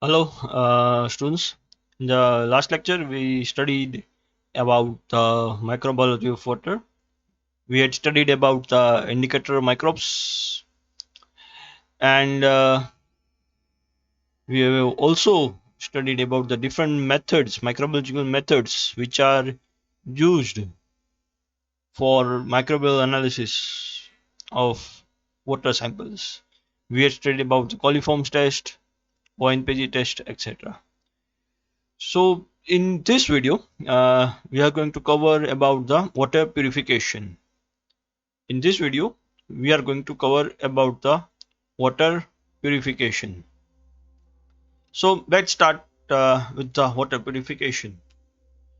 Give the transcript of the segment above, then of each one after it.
Hello, students. In the last lecture, we studied about the microbiology of water. We had studied about the indicator microbes, and we have also studied about the different methods, microbiological methods, which are used for microbial analysis of water samples. We had studied about the coliform test, ONPG test, etc. So in this video, we are going to cover about the water purification. In this video, we are going to cover about the water purification. So let's start with the water purification.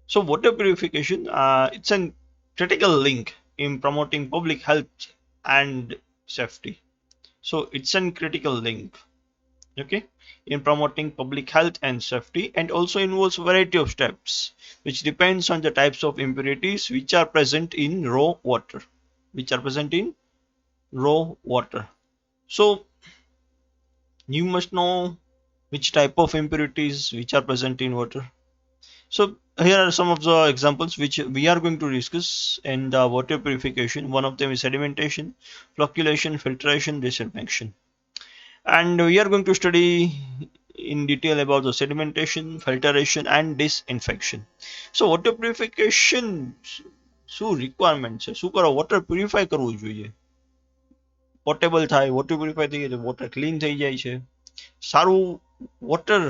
So water purification, it's a critical link in promoting public health and safety. So it's a critical link, okay, in promoting public health and safety, and also involves a variety of steps which depends on the types of impurities which are present in raw water. So you must know which type of impurities which are present in water. So here are some of the examples which we are going to discuss in the water purification. One of them is sedimentation, flocculation, filtration, disinfection. And we are going to study in detail about the sedimentation, filtration, and disinfection. So water purification શું requirement છે, શું કરો water purify કરવું જોઈએ, portable થાય, water purify થઈ જાય, water clean થઈ જાય છે, સારું વોટર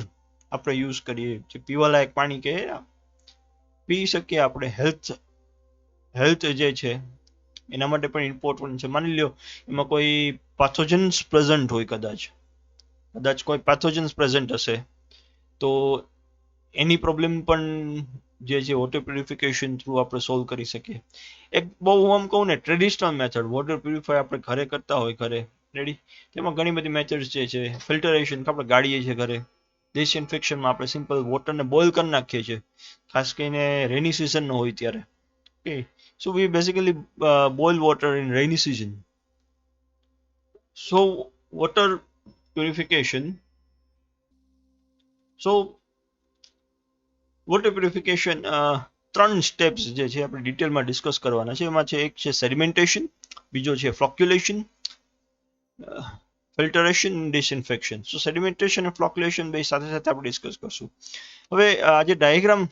આપણે યુઝ કરીએ, જે પીવાલાયક પાણી કે પી શકીએ આપણે, હેલ્થ જે છે એના માટે પણ ઇમ્પોર્ટન્ટ છે. માની લ્યો એમાં કોઈ પેથોજન્સ પ્રેઝન્ટ હોય, કદાચ કોઈ પેથોજન્સ પ્રેઝન્ટ હશે તો એની પ્રોબ્લેમ પણ જે છે વોટર પ્યુરિફિકેશન થ્રુ આપણે સોલ્વ કરી શકીએ. એક બહુ આમ કહું ને ટ્રેડિશનલ મેથડ વોટર પ્યુરિફાય આપણે ઘરે કરતા હોય, ઘરે રેડી, તેમાં ઘણી બધી મેથડ્સ જે છે. ફિલ્ટરેશન આપણે ગાળીએ છીએ ઘરે. ડિસઇન્ફેક્શનમાં આપણે સિમ્પલ વોટરને બોઇલ કરી નાખીએ છીએ, ખાસ કરીને રેની સિઝનનો હોય ત્યારે. Okay, so we basically boil water in rainy season. So water purification, so water purification ત્રણ સ્ટેપ્સ જે છે આપણે ડિટેલમાં ડિસ્કસ કરવાના છે. એમાં છે એક છે સેડિમેન્ટેશન, બીજો છે ફ્લોક્યુલેશન, ફિલ્ટરેશન, ડિસઇન્ફેક્શન. સો સેડિમેન્ટેશન અને ફ્લોક્યુલેશન બે સાથે સાથે આપણે ડિસ્કસ કરશું. હવે આજે ડાયાગ્રામ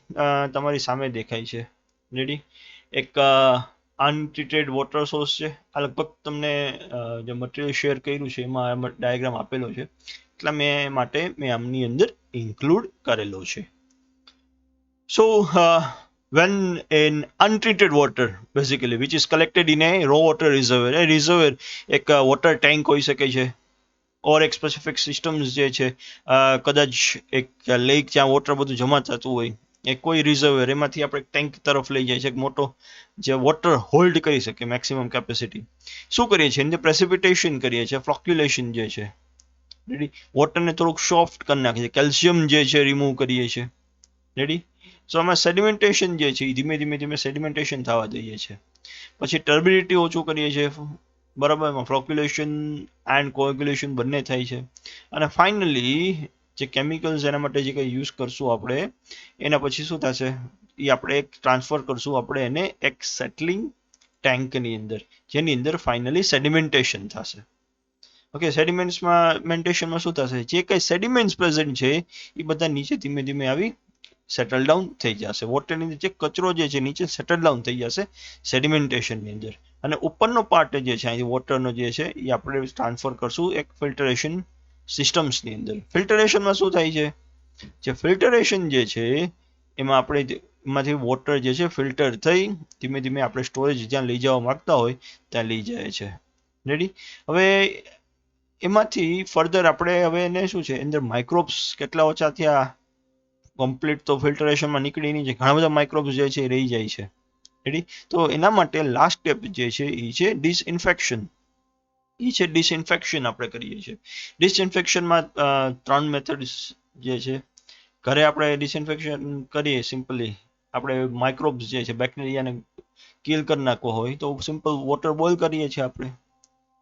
તમારી સામે દેખાય છે, રેડી. એક અનટ્રીટેડ વોટર સોર્સ છે. આ લગભગ તમને જે મટીરિયલ શેર કર્યું છે એમાં ડાયાગ્રામ આપેલો છે, એટલા મેં આમની અંદર ઇન્ક્લુડ કરેલો છે. So, when in untreated water, basically, which is collected in a raw water reservoir, a reservoir એક વોટર ટેન્ક હોઈ શકે છે, ઓર એક સ્પેસિફિક સિસ્ટમ્સ જે છે, કદાચ એક લેક જ્યાં વોટર બધું જમા થતું હોય, એ કોઈ રિઝર્વર એમાંથી આપણે ટેન્ક તરફ લઈ જાય છે, એક મોટો જે વોટર હોલ્ડ કરી શકે મેક્સિમમ કેપેસિટી. શું કરીએ છીએ એને પ્રેસિપિટેશન કરીએ છીએ, ફ્લોક્યુલેશન જે છે, રેડી, વોટરને થોડુંક સોફ્ટ કરી નાખીએ છીએ, કેલ્શિયમ જે છે રિમૂવ કરીએ છીએ, રેડી. સો આમાં સેડિમેન્ટેશન જે છે એ ધીમે ધીમે સેડિમેન્ટેશન થવા દઈએ છીએ. પછી ટર્બિડિટી ઓછું કરીએ છીએ, બરાબર. એમાં ફ્લોક્યુલેશન એન્ડ કોએગ્યુલેશન બંને થાય છે. અને ફાઇનલી જે કેમિકલ્સ એના માટે જે કંઈ યુઝ કરશું આપણે, એના પછી શું થશે એ આપણે એક ટ્રાન્સફર કરશું આપણે એને એક સેટલિંગ ટેન્કની અંદર, જેની અંદર ફાઇનલી સેડિમેન્ટેશન થશે. ઓકે, સેડિમેન્ટેશનમાં શું થશે, જે કંઈ સેડિમેન્ટ્સ પ્રેઝન્ટ છે એ બધા નીચે ધીમે ધીમે આવી સેટલ ડાઉન થઈ જશે. વોટરની અંદર જે કચરો જે છે નીચે સેટલ ડાઉન થઈ જશે સેડિમેન્ટેશનની અંદર. અને ઉપરનો પાર્ટ જે છે અહીં વોટરનો જે છે એ આપણે ટ્રાન્સફર કરશું એક ફિલ્ટરેશન સિસ્ટમ્સની અંદર. ફિલ્ટરેશનમાં શું થાય છે, જે ફિલ્ટરેશન જે છે એમાં આપણે એમાંથી વોટર જે છે ફિલ્ટર થઈ ધીમે ધીમે આપણે સ્ટોરેજ જ્યાં લઈ જવા માંગતા હોય ત્યાં લઈ જાય છે, રેડી. હવે એમાંથી ફર્ધર આપણે હવે એને શું છે અંદર માઇક્રોબ્સ કેટલા ઓછા થયા, કમ્પ્લીટ તો ફિલ્ટરેશનમાં નીકળી નહીં, ઘણા બધા માઇક્રોબ્સ જે છે એ રહી જાય છે, રેડી. તો એના માટે લાસ્ટ સ્ટેપ જે છે એ છે ડિસઇન્ફેક્શન. આપણે કરીએ છીએ. ડિસઇન્ફેક્શનમાં ત્રણ મેથડ્સ જે છે. ઘરે આપણે ડિસઇન્ફેક્શન કરીએ સિમ્પલી, આપણે માઇક્રોબ્સ જે છે બેક્ટેરિયાને કિલ કરી નાખવો હોય તો સિમ્પલ વોટર બોઇલ કરીએ છીએ આપણે,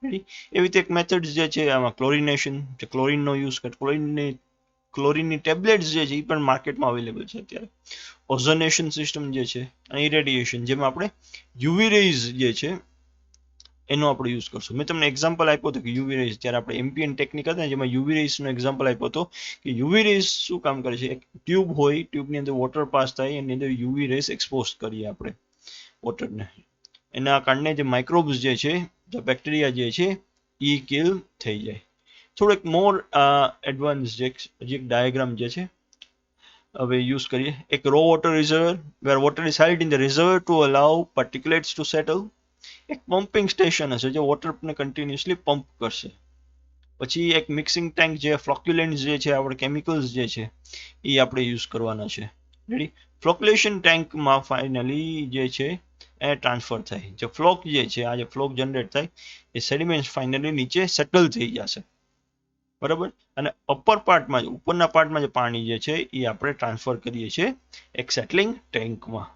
રેડી. એવી રીતે એક મેથડ જે છે આમાં ક્લોરિનેશન, જે ક્લોરિનનો યુઝ કરે, ક્લોરિનની ક્લોરીનની ટેબ્લેટ્સ જે છે એ પણ માર્કેટમાં અવેલેબલ છે અત્યારે. ઓઝોનેશન સિસ્ટમ જે છે અને ઇરેડિયેશન, જેમાં આપણે યુવી રેઝ જે છે એનો આપણે યુઝ કરશું. મેં તમને એક્ઝામ્પલ આપ્યો હતો કે યુવી રેઝ, ત્યારે આપણે એમપીએન ટેકનિક હતા ને જેમાં યુવી રેઝનો એક્ઝામ્પલ આપ્યો હતો કે યુવી રેઝ શું કામ કરે છે. એક ટ્યુબ હોય, ટ્યુબની અંદર વોટર પાસ થાય, એની અંદર યુવી રેઝ એક્સપોઝ કરીએ આપણે વોટરને. એના કારણે જે માઇક્રોબ્સ જે છે, જે બેક્ટેરિયા જે છે એ કિલ થઈ જાય. થોડુંક મોર એડવાન્સ જે એક ડાયાગ્રામ જે છે હવે યુઝ કરીએ. એક raw water reservoir where water is held in the reservoir to allow particulates to settle. એક પમ્પિંગ સ્ટેશન હશે જે વોટરને કન્ટિન્યુઅસલી પમ્પ કરશે. પછી એક મિક્સિંગ ટેન્ક જે ફ્લોક્યુલેન્ટ્સ જે છે, આપણે કેમિકલ્સ જે છે એ આપણે યુઝ કરવાના છે. રેડી. ફ્લોક્યુલેશન ટેન્કમાં ફાઇનલી જે છે એ ટ્રાન્સફર થાય. જે ફ્લોક જે છે, આ જે ફ્લોક જનરેટ થાય એ સેડિમેન્ટ્સ ફાઇનલી નીચે સેટલ થઈ જશે. બરાબર. અને અપર પાર્ટમાં, ઉપરના પાર્ટમાં જે પાણી જે છે એ આપણે ટ્રાન્સફર કરીએ છીએ એક સેટલિંગ ટેન્કમાં.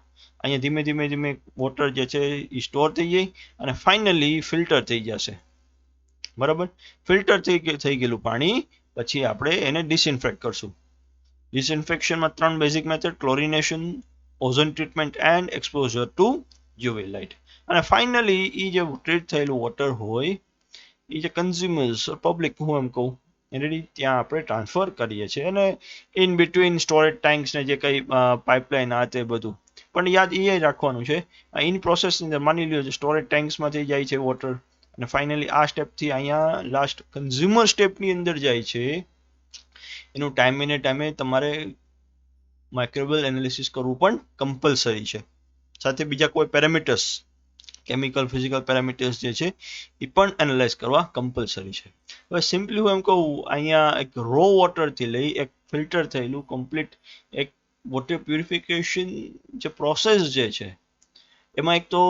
અહીંયા ધીમે ધીમે ધીમે વોટર જે છે એ સ્ટોર થઈ જાય અને ફાઇનલી ફિલ્ટર થઈ જશે. બરાબર. ફિલ્ટર થઈ ગયેલું પાણી પછી આપણે એને ડિસઇન્ફેક્ટ કરશું. ડિસઇન્ફેક્શનમાં 3 basic method: chlorination, ozone treatment and exposure to UV light. અને ફાઇનલી એ જે ટ્રીટ થયેલું વોટર હોય એ જે કન્ઝ્યુમર્સ, પબ્લિક, હું એમ કહું, રેડી, ત્યાં આપણે ટ્રાન્સફર કરીએ છીએ. અને ઇન બિટવીન સ્ટોરેજ ટેન્ક્સ ને જે કંઈ પાઇપલાઇન આ તે બધું પણ યાદ એ રાખવાનું છે. ઇન પ્રોસેસની અંદર માની લ્યો સ્ટોરેજ ટેન્ક્સમાંથી જાય છે વોટર અને ફાઇનલી આ સ્ટેપથી અહીંયા લાસ્ટ કન્ઝ્યુમર સ્ટેપની અંદર જાય છે. એનું ટાઈમે તમારે માઇક્રોબિયલ એનાલિસિસ કરવું પણ કમ્પલસરી છે. સાથે બીજા કોઈ પેરામીટર્સ, કેમિકલ, ફિઝિકલ પેરામીટર્સ જે છે એ પણ એનાલાઇઝ કરવા કમ્પલસરી છે. હવે સિમ્પલી હું એમ કહું, અહીંયા એક રો વોટરથી લઈ એક ફિલ્ટર થયેલું કમ્પ્લીટ એક વોટર પ્યુરિફિકેશન જે પ્રોસેસ જે છે એમાં એક તો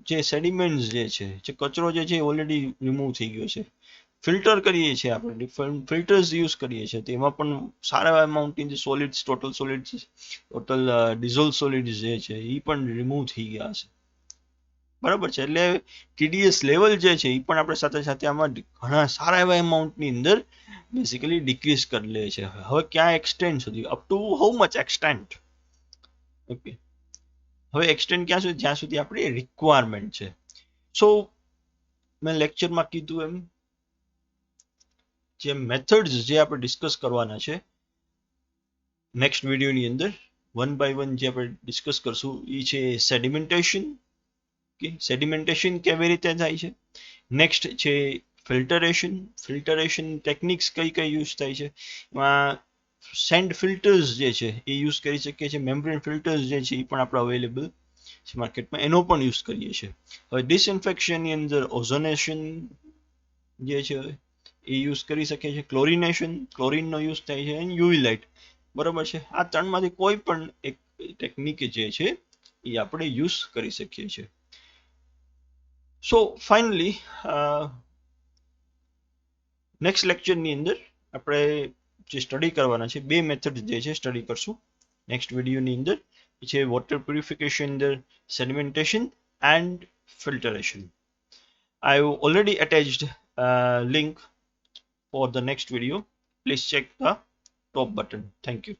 જે સેડિમેન્ટ્સ જે છે, જે કચરો જે છે એ ઓલરેડી રિમૂવ થઈ ગયો છે. ફિલ્ટર કરીએ છીએ આપણે, ડિફરન્ટ ફિલ્ટર્સ યુઝ કરીએ છીએ, તેમાં પણ સારા અમાઉન્ટની જે solids, total solids, total dissolve solids જે છે એ પણ રિમૂવ થઈ ગયા છે. બરાબર છે. એટલે ટીડીએસ લેવલ જે છે એ પણ આપણે સાથે સાથે આમાં ઘણા સારા એવા અમાઉન્ટની અંદર બેઝિકલી ડિક્રીઝ કરી લે છે. હવે ક્યાં એક્સટેન્ડ સુધી, up to how much extent. Okay. હવે એક્સટેન્ડ ક્યાં સુધી? જ્યાં સુધી આપણી રિક્વાયરમેન્ટ છે. સો મેં લેક્ચરમાં કીધું એમ જે મેથડ્સ જે આપણે ડિસ્કસ કરવાના છે નેક્સ્ટ વિડીયોની અંદર, વન બાય વન જે આપણે ડિસ્કસ કરશું એ છે સેડિમેન્ટેશન. સેડિમેન્ટેશન કેવી રીતે થાય છે. નેક્સ્ટ છે ફિલ્ટરેશન. ફિલ્ટરેશન ટેકનિક્સ કઈ કઈ યુઝ થાય છે. એમાં સેન્ડ ફિલ્ટર્સ જે છે એ યુઝ કરી શકીએ છીએ. મેમ્બ્રેન ફિલ્ટર્સ જે છે એ પણ આપણે અવેલેબલ છે માર્કેટમાં, એનો પણ યુઝ કરીએ છીએ. હવે ડિસઇન્ફેક્શનની અંદર ઓઝોનેશન જે છે એ યુઝ કરી શકીએ છીએ. ક્લોરિનેશન, ક્લોરિનનો યુઝ થાય છે, અને યુવી લાઇટ. બરાબર છે. આ ત્રણમાંથી કોઈ પણ એક ટેકનિક જે છે એ આપણે યુઝ કરી શકીએ છીએ. સો ફાઇનલી નેક્સ્ટ લેક્ચરની અંદર આપણે જે સ્ટડી કરવાના છે, બે મેથડ જે છે સ્ટડી કરશું નેક્સ્ટ વિડીયોની અંદર. છે વોટર પ્યુરિફિકેશન અંદર સેડિમેન્ટેશન and filtration. I've already attached a link for the next video. Please check the top button. Thank you.